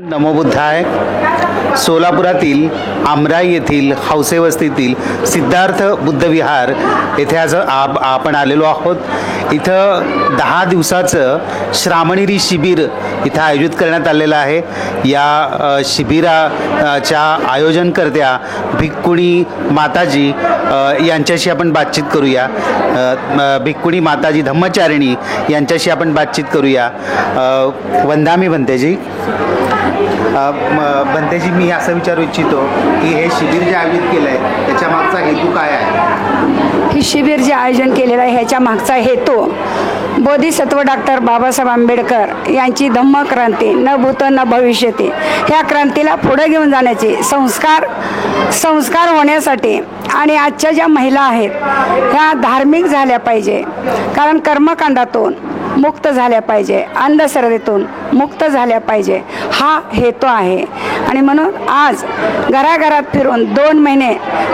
नमो बुद्धाय. सोलापुरातील आमराई येथील हौसे वस्तीतील सिद्धार्थ बुद्ध विहार येथे आज आपण आलेलो आहोत. इथं 10 दिवसाचं श्रामणेरी शिबिर इथं आयोजित करण्यात आलेलं आहे. या शिबिराच्या आयोजनकर्त्या भिक्खुणी माताजी यांच्याशी आपण बातचीत करूया. भिक्खुणी माताजी धम्मचारिणी यांच्याशी आपण बातचीत करूया. वंदामी भंतेजी. भंतेजी, मी असं विचारू इच्छितो की हे शिबिर जे आयोजित केलं आहे त्याच्या मागचा हेतू काय आहे? ही शिबिर जे आयोजन केलेलं आहे ह्याच्या मागचा हेतू बोधिसत्व डॉक्टर बाबासाहेब आंबेडकर यांची धम्मक्रांती न भूत न भविष्यती ह्या क्रांतीला पुढे घेऊन जाण्याचे संस्कार होण्यासाठी आणि आजच्या ज्या महिला आहेत ह्या धार्मिक झाल्या पाहिजे, कारण कर्मकांडातून मुक्त झाल्या पाहिजे, अंधश्रद्धेतून मुक्त झाल्या पाहिजे, हा हेतू आहे. आणि म्हणून आज घराघरात फिरून 2 महिने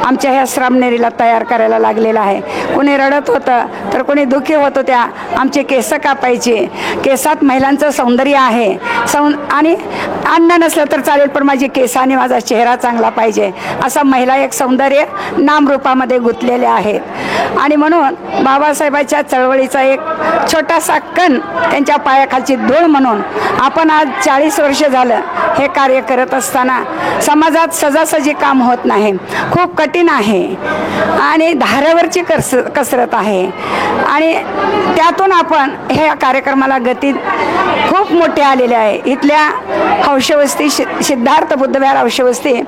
आमच्या ह्या श्रामणेरीला तयार करायला लागलेला आहे. कोणी रडत होतं तर कोणी दुःखी होत होत्या. आमचे केस कापायचे, केसात महिलांचं सौंदर्य आहे. आणि अन्न नसलं तर चालेल पण माझी केस आणि माझा चेहरा चांगला पाहिजे, असा महिला एक सौंदर्य नामरूपामध्ये गुंतलेले आहेत. आणि म्हणून बाबासाहेबांच्या चळवळीचा एक छोटासा कण त्यांच्या पायाखालची धूळ म्हणून आपण आज 40 वर्ष झालं हे कार्य करत असताना समाजात सजासजी काम होत नाही, खूप कठीण आहे आणि धारेवरची कसरत आहे. आणि त्यातून आपण ह्या कार्यक्रमाला गती खूप मोठी आलेली आहे. इथल्या हौशवस्ती सिद्धार्थ बुद्धविहार हौशवस्ती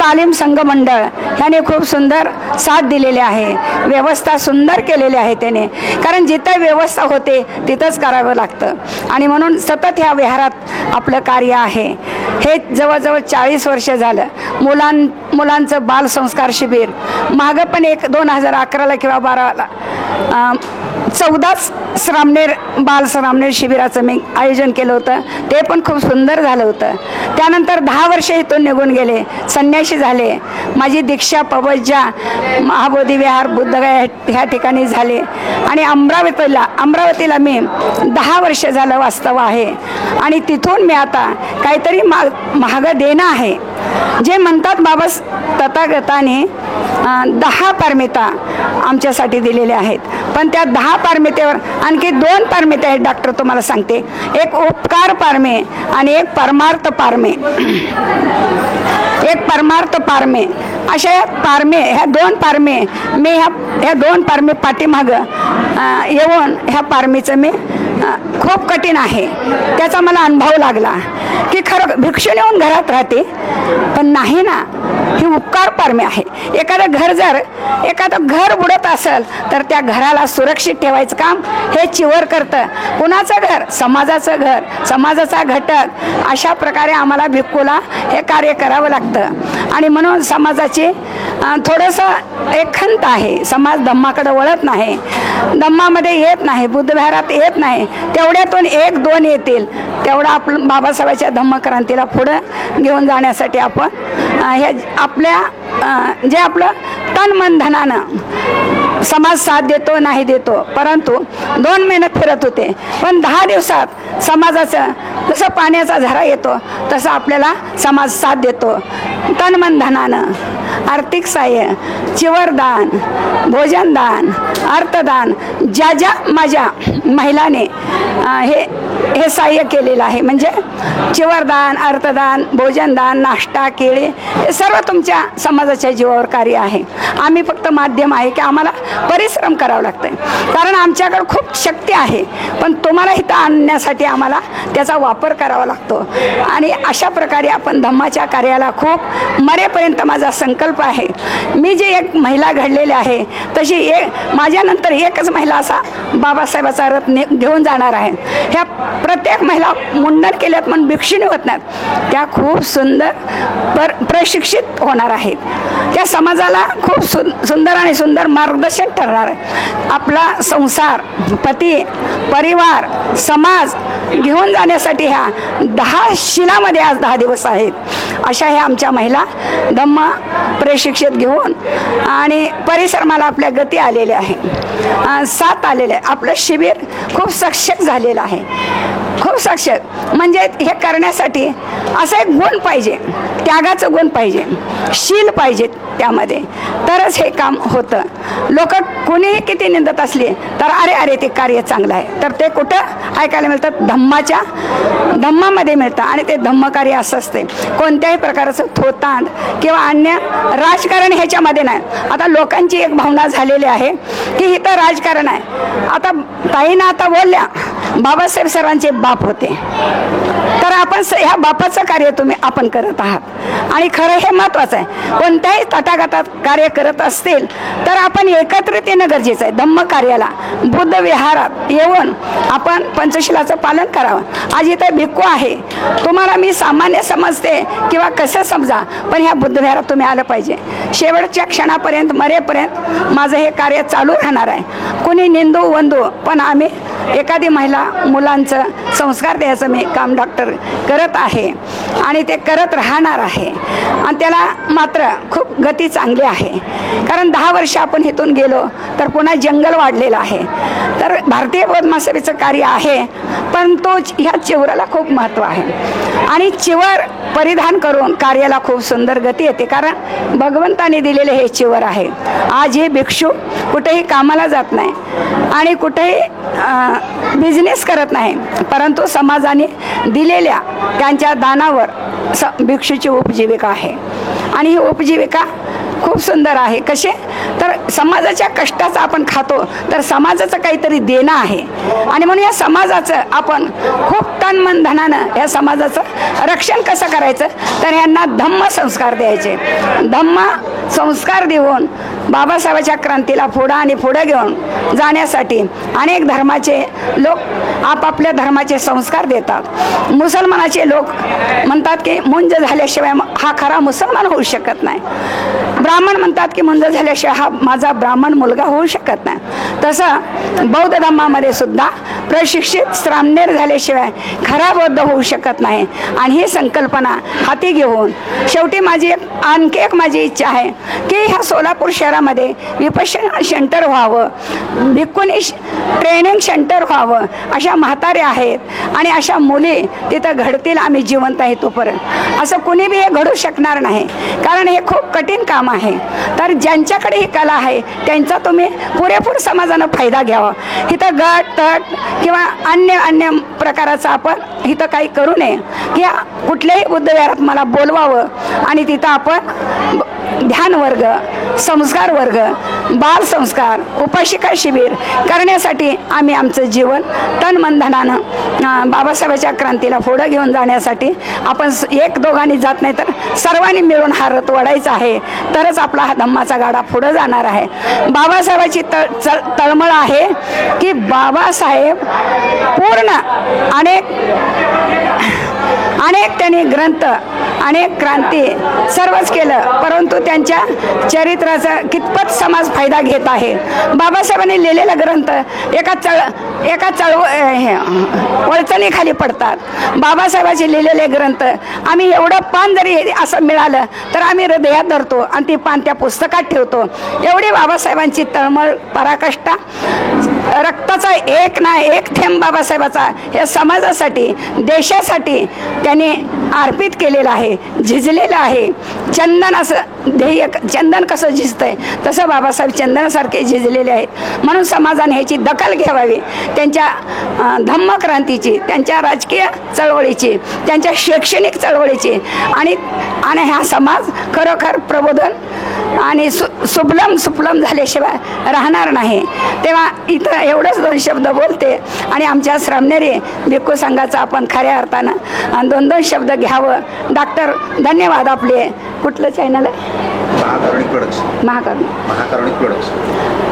तालीम संघ मंडळ ह्याने खूप सुंदर साथ दिलेली आहे. व्यवस्था सुंदर केलेली आहे त्याने, कारण जिथं व्यवस्था होते तिथंच करावं लागतं. आणि म्हणून सतत ह्या विहारात आपलं कार्य आहे. हे जवळजवळ 40 वर्ष झालं. मुलांचं बालसंस्कार शिबिर मागं पण एक 2011ला किंवा 12ला 14 बाल श्रामणेर शिबिराचं मी आयोजन केलं होतं. ते पण खूप सुंदर झालं होतं. त्यानंतर 10 वर्ष इथून निघून गेले, संन्याशी झाले. माझी दीक्षा पवज्जा महाबोधी विहार बुद्धगया ह्या ठिकाणी झाले. आणि अमरावतीला मी 10 वर्ष झालं वास्तव आहे. आणि तिथून मी आता काहीतरी मागं देणं आहे. जे म्हणतात बाबा तथागताने 10 पारमिता आमच्यासाठी दिलेल्या आहेत, पण त्या 10 पारमितेवर आणखी 2 पारमिते आहेत डॉक्टर, तुम्हाला सांगते. एक उपकार पारमे आणि एक परमार्थ पारमे. अशा ह्या 2 पारमे मी ह्या 2 पारमे पाठीमागं येऊन ह्या पारमीचं मी खूप कठीण आहे त्याचा मला अनुभव लागला की खरं भिक्षुणी येऊन घरात राहते, पण नाही ना, ही उपकार पारमे आहे. एखादं घर बुडत असेल तर त्या घराला सुरक्षित ठेवायचं काम हे चिवर करतं. कुणाचं घर? समाजाचं घर, समाजाचा घटक. अशा प्रकारे आम्हाला भिक्खूला हे कार्य करावं लागतं. आणि म्हणून समाजाची थोडंसं एक खंत आहे. समाज धम्माकडे वळत नाही, धम्मामध्ये येत नाही, बुद्धविहारात येत नाही. तेवढ्यातून 1-2 येतील, तेवढा आपण बाबासाहेबांच्या धम्मक्रांतीला पुढं घेऊन जाण्यासाठी आपण हे जे आपलं तन मन धनानं समाज साथ देतो नाही देतो, परंतु 2 महिने फिरत होते. पण 10 दिवसात समाजाचं जसं पाण्याचा झरा येतो तसं आपल्याला समाज साथ देतो. तन मन धनानं आर्थिक सहाय्य, चिवरदान, भोजनदान, अर्थदान, ज्या माझ्या महिलाने हे सहाय्य केलेलं आहे. म्हणजे चिवरदान, अर्थदान, भोजनदान, नाश्ता, केळी हे सर्व तुमच्या समाजाच्या जीवावर कार्य आहे. आम्ही फक्त माध्यम आहे की आम्हाला परिश्रम करावं लागतं, कारण आमच्याकडे खूप शक्ती आहे, पण तुम्हाला इथं आणण्यासाठी आम्हाला त्याचा वापर करावा लागतो. आणि अशा प्रकारे आपण धम्माच्या कार्याला खूप मरेपर्यंत माझा संकल्प आहे. मी जे एक महिला घडलेली आहे तशी माझ्यानंतर एकच महिला असा बाबासाहेबाचा रथ घेऊन जाणार आहे. ह्या प्रत्येक महिला मुंडन केल्यात म्हणून भिक्षुणी होत नाहीत, त्या खूप सुंदर प्रशिक्षित होणार आहेत. त्या समाजाला खूप सुंदर आणि सुंदर मार्गदर्शन ठरणार आहे. आपला संसार, पती, परिवार, समाज घेऊन जाण्यासाठी ह्या 10 शिलामध्ये आज 10 दिवस आहेत. अशा ह्या आमच्या महिला धम्म प्रशिक्षित घेऊन आणि परिश्रमाला आपल्या गती आलेल्या आहे, साथ आलेले आहे. आपलं शिबिर खूप सक्सेस झालेलं आहे. खूप सक्षम. म्हणजे हे करण्यासाठी असा एक गुण पाहिजे, त्यागाचं गुण पाहिजे, शील पाहिजे त्यामध्ये, तरच हे काम होतं. लोक कोणीही किती निंदत असले तर अरे अरे ते कार्य चांगलं आहे, तर ते कुठं ऐकायला मिळतं? धम्मामध्ये मिळतं. आणि ते धम्मकार्य असं असते, कोणत्याही प्रकारचं थोतांड किंवा अन्य राजकारण ह्याच्यामध्ये नाही. आता लोकांची एक भावना झालेली आहे की इथं राजकारण आहे. आता ताईनं आता बोलल्या बाबासाहेब सर्वांचे बाप होते, तर आपण ह्या बापाचं कार्य आपण करत आहात. आणि खरं हे महत्त्वाचं आहे. कोणत्याही तथागतात कार्य करत असतील तर आपण एकत्रित येणं गरजेचं आहे. धम्म कार्याला बुद्ध विहारात येऊन आपण पंचशिलाचं पालन करावं. आज इथं भिक्खू आहे, तुम्हाला मी सामान्य समजते किंवा कसं समजा, पण ह्या बुद्ध विहारात तुम्ही आलं पाहिजे. शेवटच्या क्षणापर्यंत मरेपर्यंत माझं हे कार्य चालू राहणार आहे. कोणी निंदू वंदू, पण आम्ही एखादी महिला मुलांचं संस्कार द्यायचं मी काम डॉक्टर करत आहे आणि ते करत राहणार आहे. आणि त्याला मात्र खूप गती चांगली आहे, कारण 10 वर्ष आपण इथून गेलो तर पुन्हा जंगल वाढलेलं आहे. तर भारतीय बौद्ध महासभेचं कार्य आहे, पण तो ह्या चिवराला खूप महत्त्व आहे. आणि चिवर परिधान करून कार्याला खूप सुंदर गती येते, कारण भगवंताने दिलेले हे चिवर आहे. आज हे भिक्षू कुठेही कामाला जात नाही आणि कुठेही बिझनेस करत नाही, परंतु समाजाने दिलेल्या त्यांच्या दानावर भिक्षूची उपजीविका आहे. आणि ही उपजीविका खूप सुंदर आहे. कसे तर समाजाच्या कष्टाचं आपण खातो, तर समाजाचं काहीतरी देणं आहे. आणि म्हणून या समाजाचं आपण खूप तन मन धनानं या समाजाचं रक्षण कसं करायचं, तर यांना धम्म संस्कार द्यायचे. धम्म संस्कार देऊन बाबासाहेबाच्या क्रांतीला पुढं घेऊन जाण्यासाठी अनेक धर्माचे लोक आपापल्या धर्माचे संस्कार देतात. मुसलमानाचे लोक म्हणतात की मुंज झाल्याशिवाय हा खरा मुसलमान होऊ शकत नाही. ब्राह्मण म्हणतात की मुंज झाल्याशिवाय हा माझा ब्राह्मण मुलगा होऊ शकत नाही. तसं बौद्ध धर्मामध्ये सुद्धा प्रशिक्षित श्रामणेर झाल्याशिवाय खरा बौद्ध होऊ शकत नाही. आणि ही संकल्पना हाती घेऊन शेवटी आणखी एक माझी इच्छा आहे की ह्या सोलापूर शहरामध्ये विपश्यना सेंटर व्हावं, भिक्खुनी ट्रेनिंग सेंटर व्हावं. अशा म्हाताऱ्या आहेत आणि अशा मुली तिथं घडतील आम्ही जिवंत आहे तोपर्यंत. असं कुणी बी हे घडू शकणार नाही, कारण हे खूप कठीण काम आहे. तर ज्यांच्याकडे ही कला आहे त्यांचा तुम्ही पुरेपूर समाजानं फायदा घ्यावा. इथं गट तट किंवा अन्य प्रकाराचं आपण इथं काही करू नये. की कुठल्याही बुद्ध विहारात मला बोलवावं आणि तिथं आपण ध्यान वर्ग, संस्कार वर्ग, बाल संस्कार, उपाशिका शिबिर करण्यासाठी आम्ही आमचं जीवन तन मन धनानं बाबासाहेबाच्या क्रांतीला पुढं घेऊन जाण्यासाठी आपण एक दोघांनी जात नाही तर सर्वांनी मिळून हा रथ ओढायचा आहे, तरच आपला हा धम्माचा गाडा पुढं जाणार आहे. बाबासाहेबाची तळमळ आहे की बाबासाहेब पूर्ण अनेक त्यांनी ग्रंथ, अनेक क्रांती सर्वच केलं, परंतु त्यांच्या चरित्राचा कितपत समाज फायदा घेत आहे. बाबासाहेबांनी लिहिलेला ग्रंथ एका वळचणीखाली पडतात. बाबासाहेबांचे लिहिलेले ग्रंथ आम्ही एवढं पान जरी असं मिळालं तर आम्ही हृदयात धरतो आणि ती पान त्या पुस्तकात ठेवतो. एवढी बाबासाहेबांची तळमळ, पराकाष्ठा, रक्ताचा एक ना एक थेंब बाबासाहेबाचा या समाजासाठी, देशासाठी त्यांनी अर्पित केलेलं आहे, झिजलेलं आहे. चंदन असं ध्येय, चंदन कसं झिजतंय तसं बाबासाहेब चंदनासारखे झिजलेले आहेत. म्हणून समाजाने ह्याची दखल घ्यावी. त्यांच्या धम्मक्रांतीची, त्यांच्या राजकीय चळवळीची, त्यांच्या शैक्षणिक चळवळीची आणि हा समाज खरोखर प्रबोधन आणि सुफलम झाल्याशिवाय राहणार नाही. तेव्हा इथं एवढंच 2 शब्द बोलते आणि आमच्या श्रामणेरी भिक्खू संघाचा आपण खऱ्या अर्थानं 2 शब्द घ्यावं. डॉक्टर धन्यवाद. आपले कुठलं चॅनल आहे? महाकरुणिक प्रोडक्ट्स.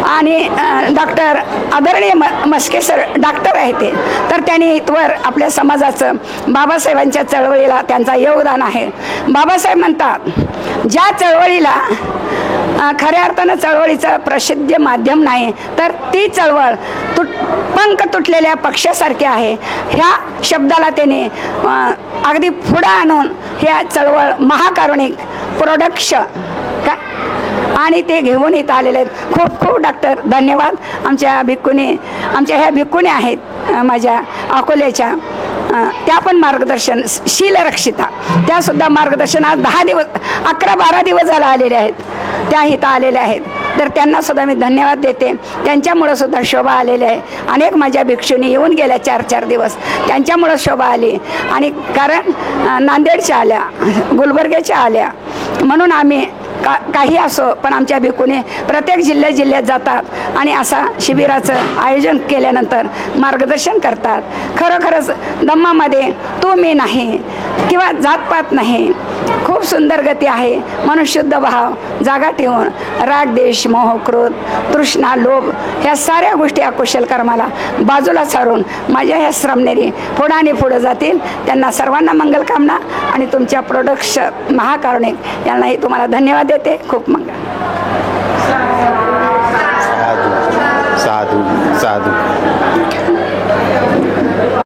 आणि डॉक्टर आदरणीय मस्के सर डॉक्टर आहे ते, तर त्यांनी इथवर आपल्या समाजाचं बाबासाहेबांच्या चळवळीला त्यांचा योगदान आहे. बाबासाहेब म्हणतात ज्या चळवळीला खऱ्या अर्थानं चळवळीचं प्रसिद्ध माध्यम नाही, तर ती चळवळ पंख तुटलेल्या पक्षासारखी आहे. ह्या शब्दाला त्याने अगदी पुढं आणून ह्या चळवळ महाकारुणिक प्रोडक्ट्स का आणि ते घेऊन इथं आलेले आहेत. खूप खूप डॉक्टर धन्यवाद. आमच्या भिक्खुनी आहेत माझ्या अकोल्याच्या, त्या पण मार्गदर्शन शीलरक्षिता त्यासुद्धा मार्गदर्शन आज 10 दिवस 11-12 दिवस झाला आलेले आहेत, त्या इथं आलेल्या आहेत. तर त्यांना सुद्धा मी धन्यवाद देते. त्यांच्यामुळं सुद्धा शोभा आलेली आहे. अनेक माझ्या भिक्षुनी येऊन गेल्या 4-4 दिवस, त्यांच्यामुळं शोभा आली. आणि कारण नांदेडच्या आल्या, गुलबर्ग्याच्या आल्या, म्हणून आम्ही काही असो पण आमच्या भिक्खूने प्रत्येक जिल्ह्यात जातात आणि असा शिबिराचं आयोजन केल्यानंतर मार्गदर्शन करतात. खरोखरच धम्मामध्ये तू मी नाही किंवा जातपात नाही, खूप सुंदर गती आहे. म्हणून शुद्ध भाव जागा ठेवून राग, द्वेष, मोह, क्रोध, तृष्णा, लोभ ह्या साऱ्या गोष्टी अकुशल कर्माला बाजूला सारून माझ्या ह्या श्रमनेरी पुढाने पुढं जातील. त्यांना सर्वांना मंगलकामना आणि तुमच्या प्रोडक्शन महाकारुणिक यांनाही तुम्हाला धन्यवाद देते. खूप मंगल. साधू साधू साधू.